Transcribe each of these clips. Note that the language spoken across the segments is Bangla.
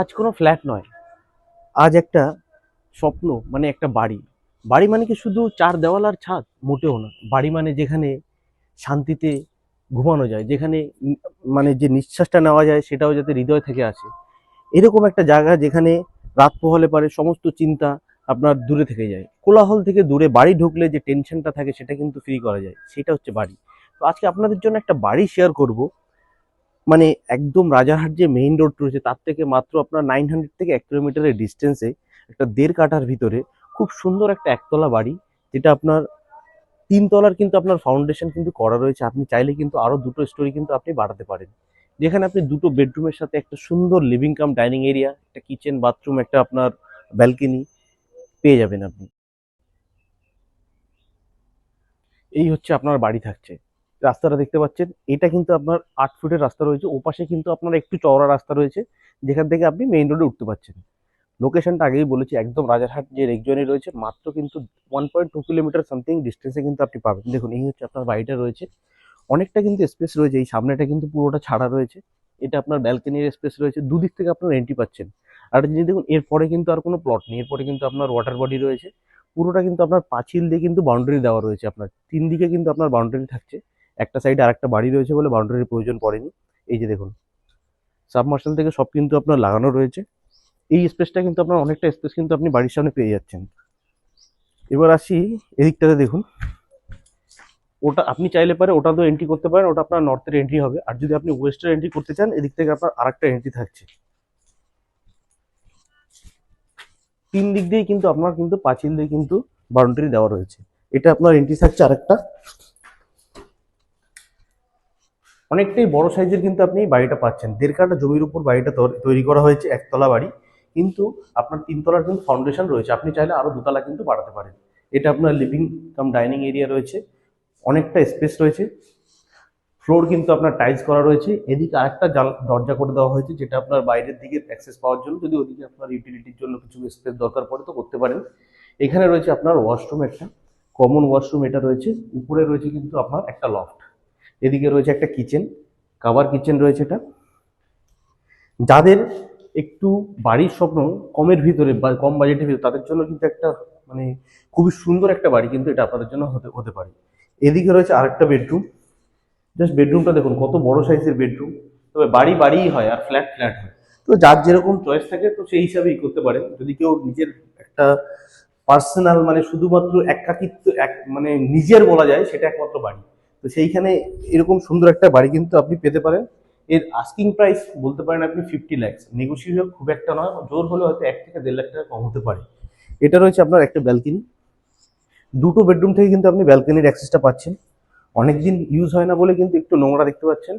আজ কোনো ফ্ল্যাট নয়, আজ একটা স্বপ্ন, মানে একটা বাড়ি। বাড়ি মানে কি শুধু চার দেওয়াল আর ছাদ? মোটেও না। বাড়ি মানে যেখানে শান্তিতে ঘুমানো যায়, যেখানে মানে যে নিঃশ্বাসটা নেওয়া যায় সেটাও যাতে হৃদয় থেকে আসে, এরকম একটা জায়গা যেখানে রাত পোহালে পারে সমস্ত চিন্তা আপনার দূরে থেকে যায়, কোলাহল থেকে দূরে। বাড়ি ঢুকলে যে টেনশনটা থাকে সেটা কিন্তু ফ্রি করা যায়, সেটা হচ্ছে বাড়ি। তো আজকে আপনাদের জন্য একটা বাড়ি শেয়ার করব, মানে একদম রাজারহাট যে মেইন রোড রয়েছে তার থেকে মাত্র আপনার 900 থেকে 1 কিলোমিটারের ডিস্টেন্সে একটা 1.5 কাঠার ভিতরে খুব সুন্দর একটা একতলা বাড়ি, যেটা আপনার 3 তলার কিন্তু আপনার ফাউন্ডেশন কিন্তু করা রয়েছে। আপনি চাইলে কিন্তু আরো দুটো স্টোরি কিন্তু আপনি বাড়াতে পারেন, যেখানে আপনি দুটো বেডরুমের সাথে একটা সুন্দর লিভিং কাম ডাইনিং এরিয়া, একটা কিচেন বাথরুম, একটা আপনার ব্যালকনি পেয়ে যাবেন আপনি। এই হচ্ছে আপনার বাড়ি থাকছে। রাস্তাটা দেখতে পাচ্ছেন, এটা কিন্তু আপনার 8 ফুটের রাস্তা রয়েছে, ওপাশে কিন্তু আপনার একটু চওড়া রাস্তা রয়েছে, যেখান থেকে আপনি মেইন রোডে উঠতে পারছেন। লোকেশনটা আগেই বলেছি, একদম রাজারহাট যে রেগজনে রয়েছে, মাত্র কিন্তু 1.2 কিলোমিটার সামথিং ডিস্টেন্সে কিন্তু আপনি পাবেন। দেখুন, এই হচ্ছে আপনার বাড়িটা রয়েছে, অনেকটা কিন্তু স্পেস রয়েছে। এই সামনেটা কিন্তু পুরোটা ছাড়া রয়েছে, এটা আপনার ব্যালকনির স্পেস রয়েছে, দুদিক থেকে আপনার এন্ট্রি পাচ্ছেন। আর যদি দেখুন, এরপরে কিন্তু আর কোনো প্লট নেই, এরপরে কিন্তু আপনার ওয়াটার বডি রয়েছে। পুরোটা কিন্তু আপনার পাঁচিল দিয়ে কিন্তু বাউন্ডারি দেওয়া রয়েছে, আপনার 3 দিকে কিন্তু আপনার বাউন্ডারি থাকছে। একটা সাইডে আরেকটা বাড়ি রয়েছে বলে বাউন্ডারির প্রয়োজন পড়েনি। এই যে দেখুন, সাবমার্শাল থেকে সব কিন্তু আপনার লাগানো রয়েছে। এই স্পেসটা কিন্তু আপনার অনেকটা স্পেস কিন্তু আপনি বাড়ির সামনে পেয়ে যাচ্ছেন। এবার আসি এদিকটাতে, দেখুন, ওটা আপনি চাইলে পারে ওটা তো এন্ট্রি করতে পারেন, ওটা আপনার নর্থের এন্ট্রি হবে। আর যদি আপনি ওয়েস্টের এন্ট্রি করতে চান, এদিক থেকে আপনার আরেকটা এন্ট্রি থাকছে। 3 দিক দিয়ে কিন্তু আপনার কিন্তু পাঁচিল দিয়ে কিন্তু বাউন্ডারি দেওয়া রয়েছে। এটা আপনার এন্ট্রি থাকছে আরেকটা, অনেকটাই বড় সাইজের কিন্তু আপনি বাড়িটা পাচ্ছেন। 1.5 কাঠা জমির উপর বাড়িটা তৈরি করা হয়েছে, একতলা বাড়ি। কিন্তু আপনার 3 তলার কিন্তু ফাউন্ডেশন রয়েছে, আপনি চাইলে আরো 2 তলা কিন্তু বাড়াতে পারেন। এটা আপনার লিভিং কাম ডাইনিং এরিয়া রয়েছে, অনেকটা স্পেস রয়েছে। ফ্লোর কিন্তু আপনার টাইলস করা রয়েছে। এদিকে আরেকটা দরজা করে দেওয়া হয়েছে, যেটা আপনার বাইরের দিকে অ্যাক্সেস পাওয়ার জন্য, যদি ওদিকে আপনার ইউটিলিটির জন্য কিছু স্পেস দরকার পড়ে তো করতে পারেন। এখানে রয়েছে আপনার ওয়াশরুম, একটা কমন ওয়াশরুম এটা রয়েছে। উপরে রয়েছে কিন্তু আপনার একটা লফট, এদিকে রয়েছে একটা কিচেন, কাভার কিচেন রয়েছে এটা। যাদের একটু বাড়ির স্বপ্ন কমের ভিতরে বা কম বাজেটের ভিতরে, তাদের জন্য কিন্তু একটা মানে খুবই সুন্দর একটা বাড়ি কিন্তু এটা আপনাদের জন্য হতে হতে পারে। এদিকে রয়েছে আরেকটা বেডরুম। জাস্ট বেডরুমটা দেখুন, কত বড় সাইজের বেডরুম। তবে বাড়ি বাড়িই হয় আর ফ্ল্যাট ফ্ল্যাট হয়। তো যার যেরকম চয়েস থাকে তো সেই হিসাবেই করতে পারেন। যদি কেউ নিজের একটা পার্সোনাল, মানে শুধুমাত্র একাকিত্ব, এক মানে নিজের বলা যায়, সেটা একমাত্র বাড়ি। তো সেইখানে এরকম সুন্দর একটা বাড়ি কিন্তু আপনি পেতে পারেন। এর আস্কিং প্রাইস বলতে পারেন আপনি 50 লাখ, নেগোসিয়েবল খুব একটা নয়, জোর হলে হয়তো 1 থেকে 1.5 লাখ টাকা কম হতে পারে। এটা রয়েছে আপনার একটা ব্যালকনি, দুটো বেডরুম থেকে কিন্তু আপনি ব্যালকনির অ্যাক্সেসটা পাচ্ছেন। অনেকদিন ইউজ হয় না বলে কিন্তু একটু নোংরা দেখতে পাচ্ছেন।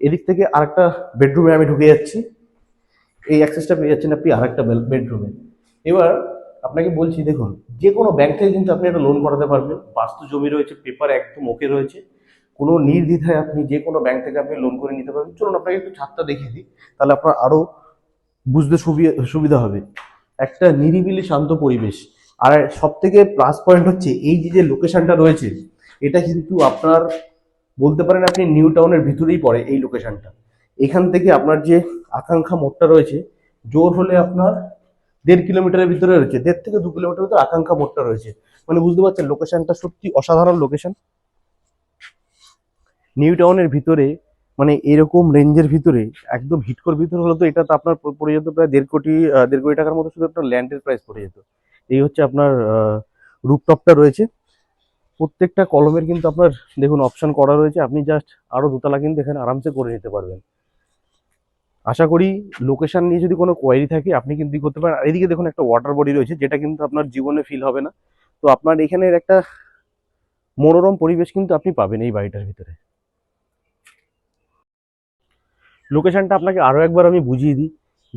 এদিক থেকে আরেকটা বেডরুমে আমি ঢুকে যাচ্ছি, এই অ্যাক্সেসটা পেয়ে যাচ্ছেন আপনি আরেকটা বেডরুমে। এবার আপনাকে বলছি, দেখুন, যে কোনো ব্যাংক থেকে কিন্তু আপনি একটা লোন করাতে পারবেন। বাস্তু জমি রয়েছে, পেপার একদম ওকে রয়েছে, কোনো নির্দ্বিধায় আপনি যে কোনো ব্যাংক থেকে আপনি লোন করে নিতে পারবেন। চলুন আপনাকে একটু ছাদটা দেখিয়ে দিই, তাহলে আপনার আরো বুঝতে সুবিধা হবে। একটা নিরিবিলি শান্ত পরিবেশ। আর সব থেকে প্লাস পয়েন্ট হচ্ছে এই যে যে লোকেশনটা রয়েছে, এটা কিন্তু আপনার বলতে পারেন আপনি নিউ টাউনের ভিতরেই পড়ে এই লোকেশনটা। এখান থেকে আপনার যে আকাঙ্ক্ষা মোড়টা রয়েছে, জোর হলে আপনার 1.5 কিলোমিটারের ভিতরে রয়েছে, 1.5 থেকে 2 কিলোমিটার ভিতরে আকাঙ্ক্ষা মোড়টা রয়েছে। মানে বুঝতে পারছেন লোকেশনটা সত্যি অসাধারণ লোকেশন। নিউ টাউনের ভিতরে, মানে এরকম রেঞ্জের ভিতরে, একদম হিটকোর ভিতরে হলে তো এটা তো আপনার পড়ে যেত প্রায় 1.5 কোটি টাকার মতো, শুধু আপনার ল্যান্ডের প্রাইস পড়ে যেত। এই হচ্ছে আপনার রুফটপটা রয়েছে। প্রত্যেকটা কলমের কিন্তু আপনার দেখুন অপশন করা রয়েছে, আপনি জাস্ট আরো 2 তলা কিন্তু এখানে আরামসে করে নিতে পারবেন। আশা করি লোকেশন নিয়ে যদি কোনো কোয়ারি থাকে আপনি কিন্তু করতে পারেন। আর এদিকে দেখুন একটা ওয়াটার বডি রয়েছে, যেটা কিন্তু আপনার জীবনে ফিল হবে না। তো আপনার এখানের একটা মনোরম পরিবেশ কিন্তু আপনি পাবেন এই বাড়িটার ভিতরে। লোকেশনটা আপনাকে আরো একবার আমি বুঝিয়ে দিই।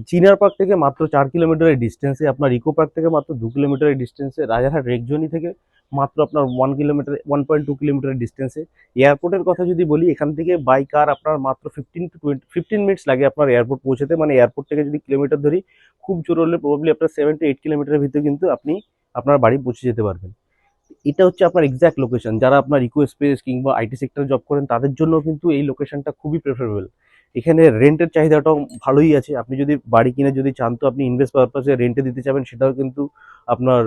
চিনার পার্ক থেকে মাত্র 4 কিলোমিটারের ডিস্টেন্সে, আপনার ইকো পার্ক থেকে মাত্র 2 কিলোমিটারের ডিস্টেন্সে, রাজারহাট রেকজনি থেকে মাত্র আপনার 1 কিলোমিটার 1.2 কিলোমিটারের ডিস্টেন্সে। এয়ারপোর্টের কথা যদি বলি, এখান থেকে বাই কার আপনার মাত্র 15 মিনিটস লাগে আপনার এয়ারপোর্ট পৌঁছাতে। মানে এয়ারপোর্ট থেকে যদি কিলোমিটার ধরি, খুব জোর হলে প্রবাবলি আপনার 7 to 8 কিলোমিটারের ভিতরে কিন্তু আপনি আপনার বাড়ি পৌঁছে যেতে পারবেন। এটা হচ্ছে আপনার এক্সাক্ট লোকেশন। যারা আপনার ইকো স্পেস কিংবা আইটি সেক্টরে জব করেন, তাদের জন্য কিন্তু এই লোকেশনটা খুবই প্রেফারেবল। এখানে রেন্টের চাহিদাটাও ভালোই আছে। আপনি যদি বাড়ি কিনে যদি চান তো আপনি ইনভেস্ট পারপাসে রেন্টে দিতে চাবেন, সেটাও কিন্তু আপনার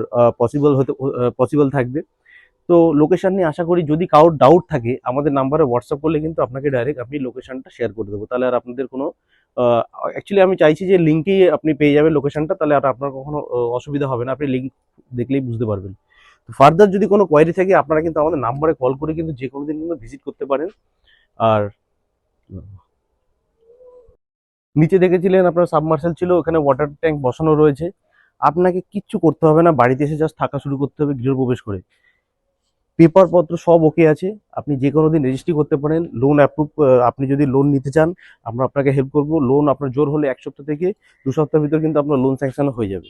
পসিবল থাকবে। তো লোকেশন নিয়ে আশা করি যদি কারোর ডাউট থাকে আমাদের নাম্বারে হোয়াটসঅ্যাপ করলে কিন্তু আপনাকে ডাইরেক্ট আমি লোকেশনটা শেয়ার করে দেবো, তাহলে আর আপনাদের কোনো অ্যাকচুয়ালি আমি চাইছি যে লিঙ্কেই আপনি পেয়ে যাবেন লোকেশনটা, তাহলে আর আপনার কখনো অসুবিধা হবে না, আপনি লিঙ্ক দেখলেই বুঝতে পারবেন। তো ফার্দার যদি কোনো কোয়ারি থাকে আপনারা কিন্তু আমাদের নাম্বারে কল করে কিন্তু যে কোনো দিন কিন্তু ভিজিট করতে পারেন। আর নিচে দেখেছিলেন আপনার সাবমার্সেল ছিল, ওখানে ওয়াটার ট্যাঙ্ক বসানো রয়েছে। আপনাকে কিচ্ছু করতে হবে না, বাড়িতে এসে জাস্ট থাকা শুরু করতে হবে গৃহপ্রবেশ করে। পেপার পত্র সব ওকে আছে, আপনি যে কোনো দিন রেজিস্ট্রি করতে পারেন। লোন অ্যাপ্রুভ, আপনি যদি লোন নিতে চান আমরা আপনাকে হেল্প করবো। লোন আপনার জোর হলে 1 সপ্তাহ থেকে 2 সপ্তাহের ভিতর কিন্তু আপনার লোন স্যাংশন হয়ে যাবে।